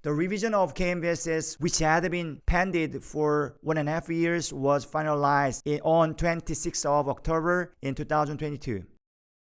The revision of KMVSS, which had been pending for 1.5 years, was finalized on 26th of October in 2022.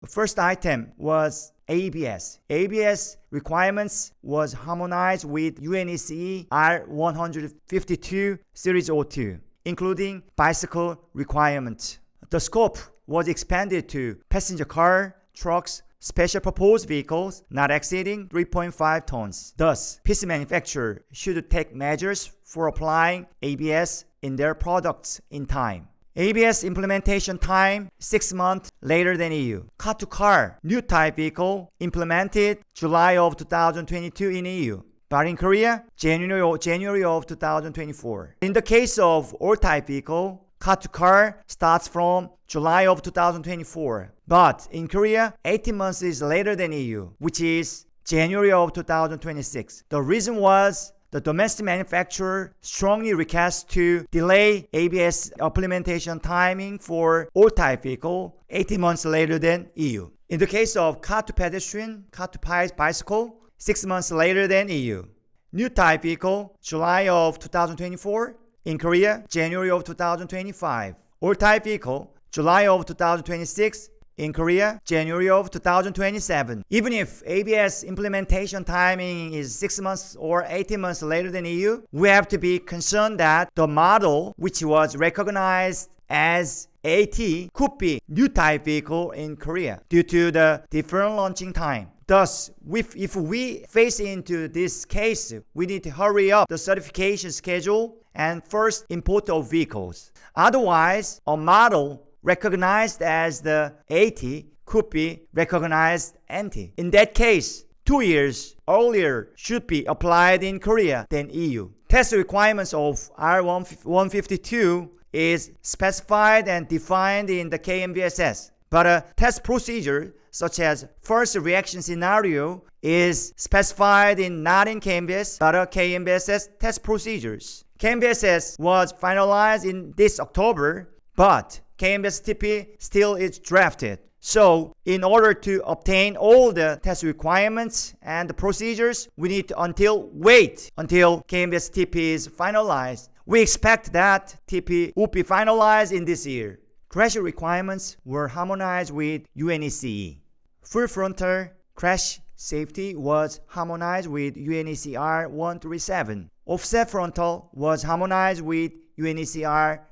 The first item was ABS. ABS requirements was harmonized with UNECE R152 Series 02, including bicycle requirements. The scope was expanded to passenger car, trucks, special purpose vehicles not exceeding 3.5 tons. Thus, PC manufacturers should take measures for applying ABS in their products in time. ABS implementation time 6 months later than EU. Car-to-car new type vehicle implemented July of 2022 in EU. But in Korea, January of 2024. In the case of all type vehicle, car-to-car starts from July of 2024. But in Korea, 18 months is later than EU, which is January of 2026. The reason was the domestic manufacturer strongly requests to delay ABS implementation timing for all type vehicle 18 months later than EU. In the case of car-to-pedestrian, car-to-bicycle, 6 months later than EU. New type vehicle, July of 2024. In Korea, January of 2025. All type vehicle, July of 2026. In Korea, January of 2027. Even if ABS implementation timing is 6 months or 18 months later than EU, we have to be concerned that the model which was recognized as AT could be new type vehicle in Korea due to the different launching time. Thus, if we face into this case, we need to hurry up the certification schedule and first import of vehicles. Otherwise, a model recognized as the AT could be recognized NT. In that case, 2 years earlier should be applied in Korea than EU. Test requirements of R152 is specified and defined in the KMVSS, but a test procedure such as first reaction scenario is specified not in KMVS but a KMVSS test procedures. KMVSS was finalized in this October, but KMVS TP still is drafted. So, in order to obtain all the test requirements and the procedures, we need to wait until KMVS TP is finalized. We expect that TP will be finalized in this year. Crash requirements were harmonized with UNECE. Full frontal crash safety was harmonized with UNECE R137. Offset frontal was harmonized with UNECE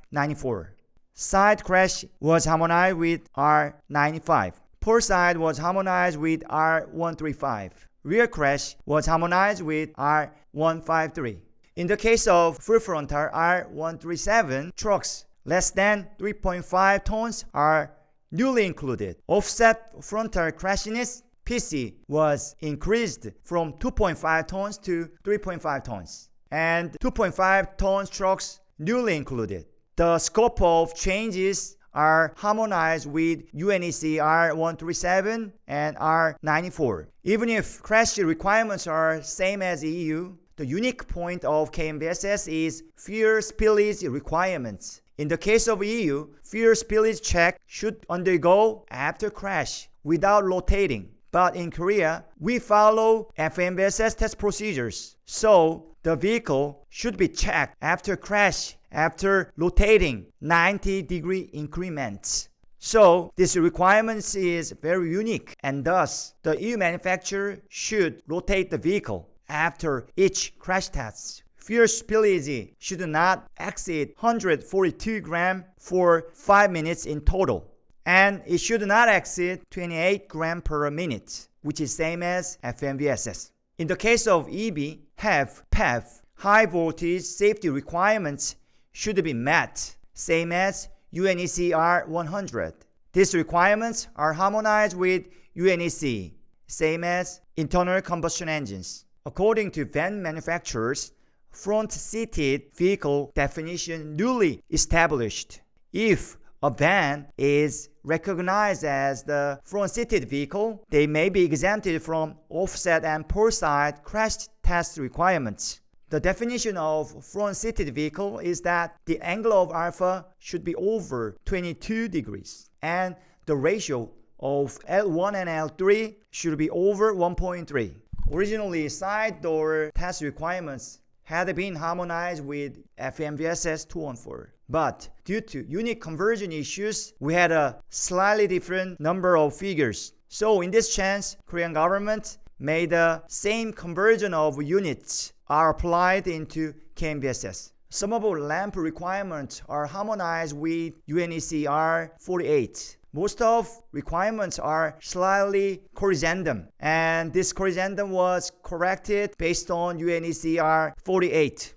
R94. Side crash was harmonized with R95. Port side was harmonized with R135. Rear crash was harmonized with R153. In the case of full frontal R137, trucks less than 3.5 tons are newly included. Offset frontal crashiness PC was increased from 2.5 tons to 3.5 tons. And 2.5 tons trucks newly included. The scope of changes are harmonized with UNECE R137 and R94. Even if crash requirements are same as EU, the unique point of KMVSS is fuel spillage requirements. In the case of EU, fuel spillage check should undergo after crash without rotating. But in Korea, we follow FMVSS test procedures. So, the vehicle should be checked after crash after rotating 90-degree increments. So, this requirement is very unique, and thus, the EU manufacturer should rotate the vehicle after each crash test. Fuel spillage should not exceed 142 grams for 5 minutes in total. And it should not exceed 28 grams per minute, which is same as FMVSS. In the case of EB, HEV, PEV, high voltage safety requirements should be met, same as UNECE R100. These requirements are harmonized with UNECE, same as internal combustion engines. According to van manufacturers, front-seated vehicle definition newly established. If a van is recognized as the front-seated vehicle, they may be exempted from offset and port side crash test requirements. The definition of front-seated vehicle is that the angle of alpha should be over 22 degrees and the ratio of L1 and L3 should be over 1.3. Originally, side door test requirements had been harmonized with FMVSS 214. But due to unit conversion issues, we had a slightly different number of figures. So in this chance, Korean government made the same conversion of units are applied into KMVSS. Some of our lamp requirements are harmonized with UNECR 48. Most of requirements are slightly corrigendum, and this corrigendum was corrected based on UNECR 48.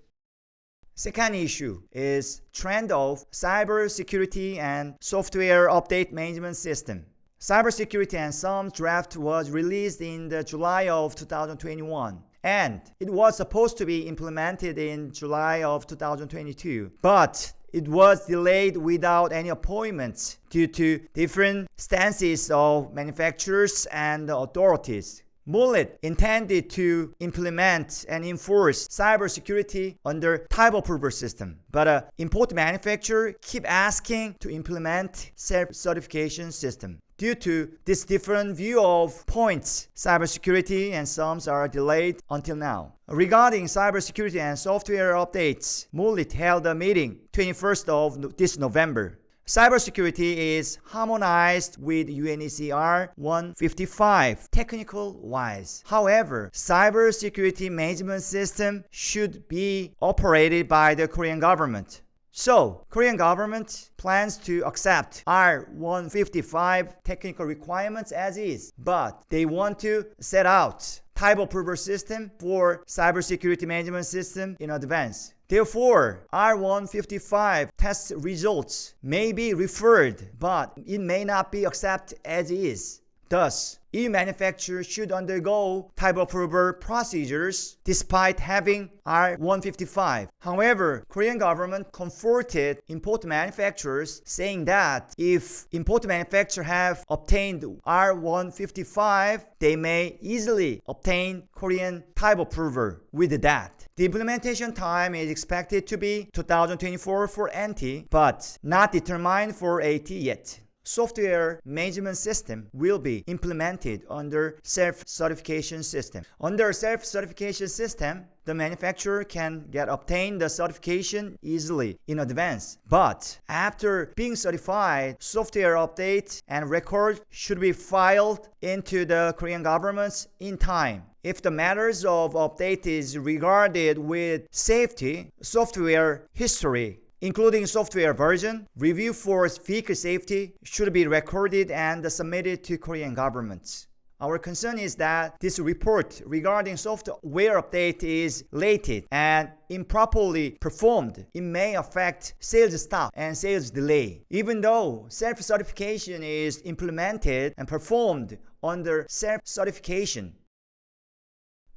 Second issue is trend of cybersecurity and software update management system. Cybersecurity and some draft was released in the July of 2021. And it was supposed to be implemented in July of 2022. But it was delayed without any appointments due to different stances of manufacturers and authorities. Mullet intended to implement and enforce cybersecurity under type approval system, but import manufacturer keep asking to implement self-certification system. Due to this different view of points, cybersecurity and SOMs are delayed until now. Regarding cybersecurity and software updates, Mullet held a meeting 21st of this November. Cybersecurity is harmonized with UNECR 155 technical-wise. However, cybersecurity management system should be operated by the Korean government. So, Korean government plans to accept R155 technical requirements as is, but they want to set out type approval system for cybersecurity management system in advance. Therefore, R155 test results may be referred, but it may not be accepted as is. Thus, EU manufacturers should undergo type approval procedures despite having R155. However, Korean government comforted import manufacturers saying that if import manufacturers have obtained R155, they may easily obtain Korean type approval with that. The implementation time is expected to be 2024 for NT, but not determined for AT yet. Software management system will be implemented under self-certification system. Under self-certification system, the manufacturer can obtain the certification easily in advance. But after being certified, software updates and records should be filed into the Korean government in time. If the matters of update is regarded with safety, software history, including software version, review for vehicle safety should be recorded and submitted to Korean government. Our concern is that this report regarding software update is late and improperly performed. It may affect sales stop and sales delay. Even though self-certification is implemented and performed under self-certification,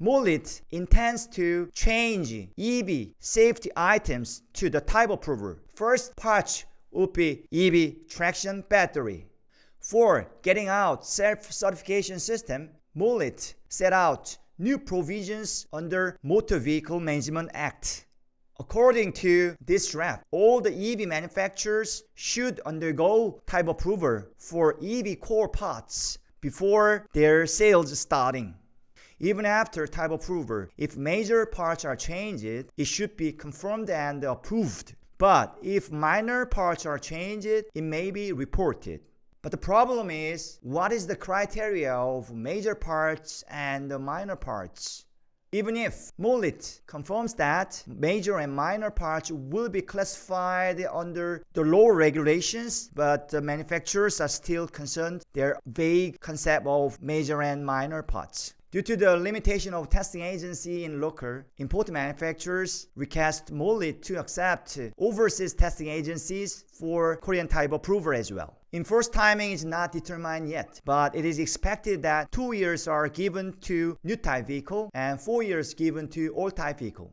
Mullet intends to change EV safety items to the type approval. First part would be EV traction battery. For getting out self-certification system, Mullet set out new provisions under Motor Vehicle Management Act. According to this draft, all the EV manufacturers should undergo type approval for EV core parts before their sales starting. Even after type approval, if major parts are changed, it should be confirmed and approved. But if minor parts are changed, it may be reported. But the problem is, what is the criteria of major parts and minor parts? Even if Mullet confirms that major and minor parts will be classified under the law regulations, but the manufacturers are still concerned their vague concept of major and minor parts. Due to the limitation of testing agency in local, import manufacturers request Mullet to accept overseas testing agencies for Korean type approval as well. Enforced timing is not determined yet, but it is expected that 2 years are given to new type vehicle and 4 years given to old type vehicle.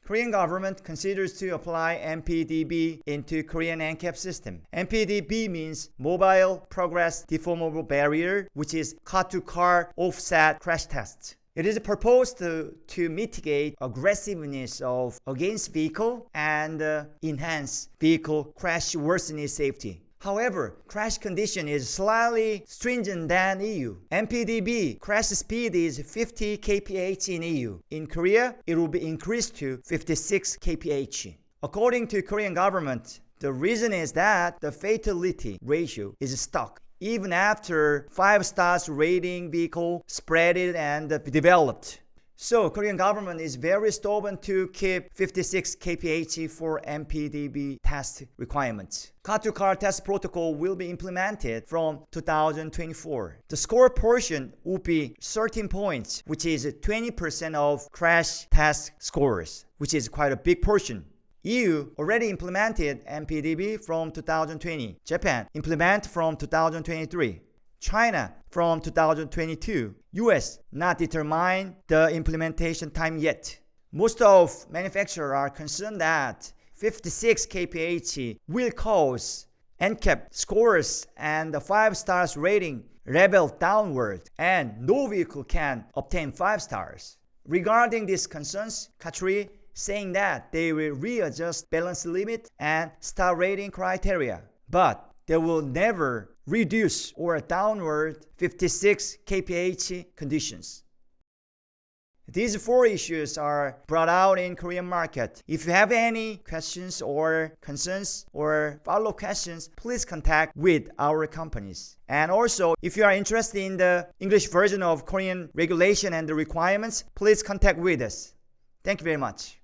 Korean government considers to apply MPDB into Korean NCAP system. MPDB means Mobile Progress Deformable Barrier, which is car-to-car offset crash test. It is proposed to mitigate aggressiveness of against vehicle and enhance vehicle crash worsening safety. However, crash condition is slightly stringent than EU. MPDB crash speed is 50 kph in EU. In Korea, it will be increased to 56 kph. According to Korean government, the reason is that the fatality ratio is stuck even after 5 stars rating vehicle spreaded and developed. So Korean government is very stubborn to keep 56 kph for MPDB test requirements. Car-to-car test protocol will be implemented from 2024. The score portion will be 13 points, which is 20% of crash test scores, which is quite a big portion. EU already implemented MPDB from 2020. Japan implement from 2023. China from 2022. US not determine the implementation time yet. Most of manufacturers are concerned that 56 kph will cause NCAP scores and the 5 stars rating level downward, and no vehicle can obtain 5 stars. Regarding these concerns, Katri saying that they will readjust balance limit and star rating criteria, but they will never reduce or downward 56 kph conditions. These 4 issues are brought out in Korean market. If you have any questions or concerns or follow questions, please contact with our companies. And also, if you are interested in the English version of Korean regulation and the requirements, please contact with us. Thank you very much.